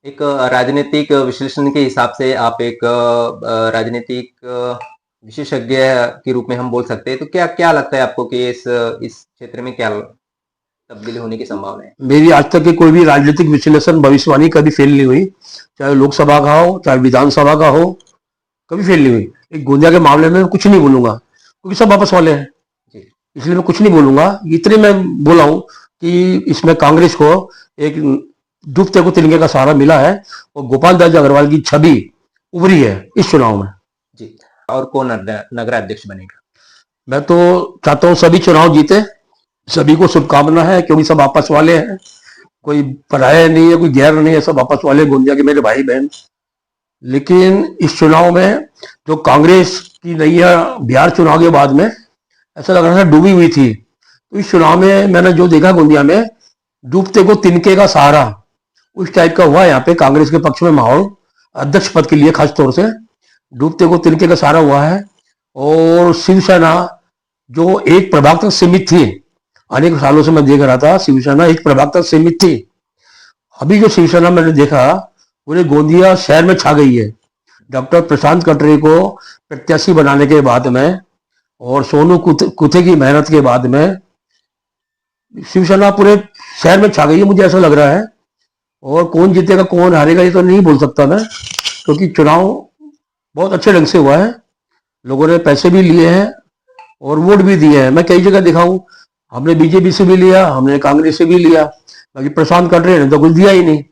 एक राजनीतिक विश्लेषण के हिसाब से आप एक राजनीतिक विशेषज्ञ के रूप में हम बोल सकते हैं, तो क्या क्या लगता है आपको कि इस क्षेत्र में क्या तब्दीली होने की संभावना है? मेरी आज तक की कोई भी राजनीतिक विश्लेषण भविष्यवाणी कभी फेल नहीं हुई, चाहे लोकसभा का हो चाहे विधानसभा का हो, कभी फेल नहीं हुई। एक गोंदिया के मामले में कुछ नहीं बोलूंगा क्योंकि सब आपस वाले हैं, जी, इसलिए मैं कुछ नहीं बोलूंगा। इतने मैं बोला हूं कि इसमें कांग्रेस को एक डूबते को तिनके का सहारा मिला है और गोपाल दास अग्रवाल की छवि उभरी है इस चुनाव में। जी। और कौन नगराध्यक्ष बनेगा? मैं तो चाहता हूं सभी चुनाव जीते, सभी को शुभकामना है क्योंकि सब आपस वाले हैं, कोई पराया नहीं है, कोई गैर नहीं है, सब आपस वाले गोंदिया के मेरे भाई बहन। लेकिन इस चुनाव में जो कांग्रेस की नैया बिहार चुनाव के बाद में ऐसा लग रहा था डूबी हुई थी, तो इस चुनाव में मैंने जो देखा गोंदिया में डूबते को तिनके का सहारा उस टाइप का हुआ यहाँ पे कांग्रेस के पक्ष में माहौल, अध्यक्ष पद के लिए खास तौर से डूबते को तिनके का सहारा हुआ है। और शिवसेना जो एक प्रभाग तक सीमित थी, अनेक सालों से मैं देख रहा था शिवसेना एक प्रभाग तक सीमित थी, अभी जो शिवसेना मैंने देखा पूरे गोंदिया शहर में छा गई है। डॉक्टर प्रशांत कटरे को प्रत्याशी बनाने के बाद में और सोनू कुथे की मेहनत के बाद में शिवसेना पूरे शहर में छा गई है, मुझे ऐसा लग रहा है। और कौन जीतेगा कौन हारेगा ये तो नहीं बोल सकता मैं, क्योंकि चुनाव बहुत अच्छे ढंग से हुआ है, लोगों ने पैसे भी लिए हैं और वोट भी दिए हैं। मैं कई जगह देखा हूं, हमने बीजेपी से भी लिया, हमने कांग्रेस से भी लिया, बाकी प्रशांत कटरे ने तो कुछ दिया ही नहीं।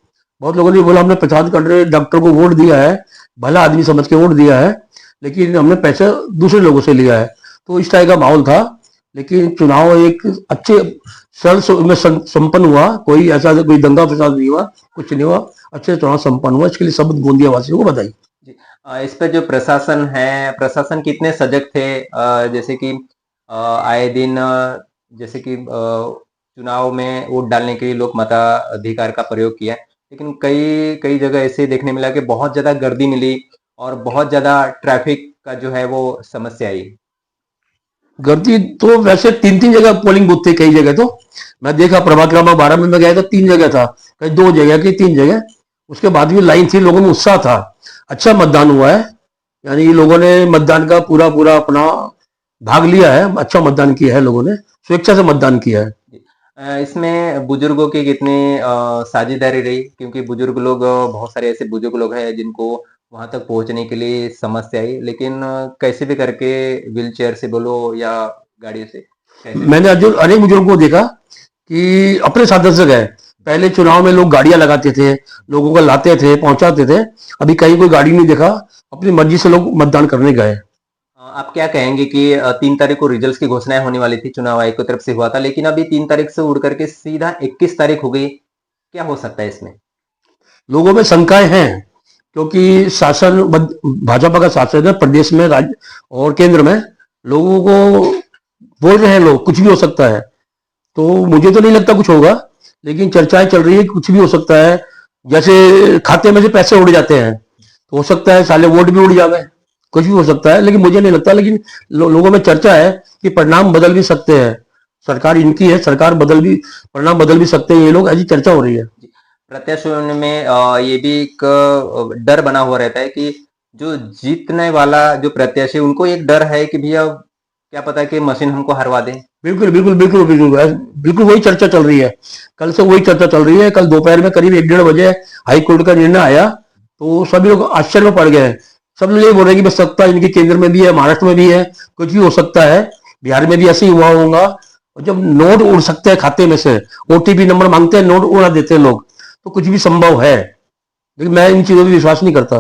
बहुत लोगों ने बोला हमने प्रशांत कटरे डॉक्टर को वोट दिया है, भला आदमी समझ के वोट दिया है, लेकिन हमने पैसे दूसरे लोगों से लिया है। तो इस टाइप का माहौल था, लेकिन चुनाव एक अच्छे सरल में संपन्न हुआ, कोई ऐसा कोई दंगा फसाद नहीं हुआ, कुछ नहीं हुआ, अच्छे चुनाव संपन्न हुआ। इसके लिए सब गोंदिया वासियों को बधाई। जी। इस पे जो प्रशासन है, प्रशासन कितने सजग थे? जैसे कि आए दिन जैसे कि चुनाव में वोट डालने के लिए लोग मताधिकार का प्रयोग किया, लेकिन कई कई जगह ऐसे देखने मिला कि बहुत ज़्यादा गर्दी मिली और बहुत ज़्यादा ट्रैफिक का जो है वो समस्या आई। गर्दी तो वैसे तीन तीन जगह पोलिंग बूथ थे, कई जगह तो मैं देखा प्रभात क्रमांक 12 में मैं गया तो तीन जगह था, कहीं दो जगह की तीन जगह। उसके बाद भी लाइन थी, लोगों में उत्साह था, अच्छा मतदान हुआ है, यानी लोगों ने मतदान का पूरा पूरा अपना भाग लिया है, अच्छा मतदान किया है, लोगों ने स्वेच्छा से मतदान किया है। इसमें बुजुर्गों की कितनी साझेदारी रही? क्योंकि बुजुर्ग लोग बहुत सारे ऐसे बुजुर्ग लोग हैं जिनको वहां तक पहुंचने के लिए समस्या आई, लेकिन कैसे भी करके व्हील चेयर से बोलो या गाड़ी से कैसे भी। मैंने जो अनेक बुजुर्गों को देखा कि अपने साधन से गए, पहले चुनाव में लोग गाड़ियां लगाते थे, लोगों को लाते थे पहुंचाते थे, अभी कहीं कोई गाड़ी नहीं देखा, अपनी मर्जी से लोग मतदान करने गए। आप क्या कहेंगे कि 3 तारीख को रिजल्ट्स की घोषणाएं होने वाली थी, चुनाव आयोग की तरफ से हुआ था, लेकिन अभी 3 तारीख से उड़ करके सीधा 21 तारीख हो गई, क्या हो सकता है इसमें? लोगों में शंकाएं हैं क्योंकि शासन भाजपा का शासन है प्रदेश में, राज्य और केंद्र में, लोगों को बोल रहे हैं लोग कुछ भी हो सकता है। तो मुझे तो नहीं लगता कुछ होगा, लेकिन चर्चाएं चल रही है कि कुछ भी हो सकता है। जैसे खाते में से पैसे उड़ जाते हैं तो हो सकता है साले वोट भी उड़ जावे, कुछ भी हो सकता है, लेकिन मुझे नहीं लगता। लेकिन लोगों में चर्चा है कि परिणाम बदल भी सकते हैं, सरकार इनकी है, सरकार बदल भी परिणाम बदल भी सकते हैं, ये लोग ऐसी चर्चा हो रही है। प्रत्याशियों में ये भी एक डर बना हुआ रहता है कि जो जीतने वाला जो प्रत्याशी, उनको एक डर है कि भैया क्या पता कि मशीन हमको हरवा दे। बिल्कुल बिल्कुल बिल्कुल बिल्कुल बिल्कुल वही चर्चा चल रही है, कल से वही चर्चा चल रही है। कल दोपहर में करीब 1-1:30 बजे हाई कोर्ट का निर्णय आया तो सभी लोग आश्चर्य में पड़ गए। सब लोग ये बोल रहे हैं कि बस सत्ता इनके केंद्र में भी है, महाराष्ट्र में भी है, कुछ भी हो सकता है, बिहार में भी ऐसे ही हुआ होगा। और जब नोट उड़ सकते हैं खाते में से, ओटीपी नंबर मांगते हैं, नोट उड़ा देते हैं लोग, तो कुछ भी संभव है। लेकिन मैं इन चीजों पर विश्वास नहीं करता।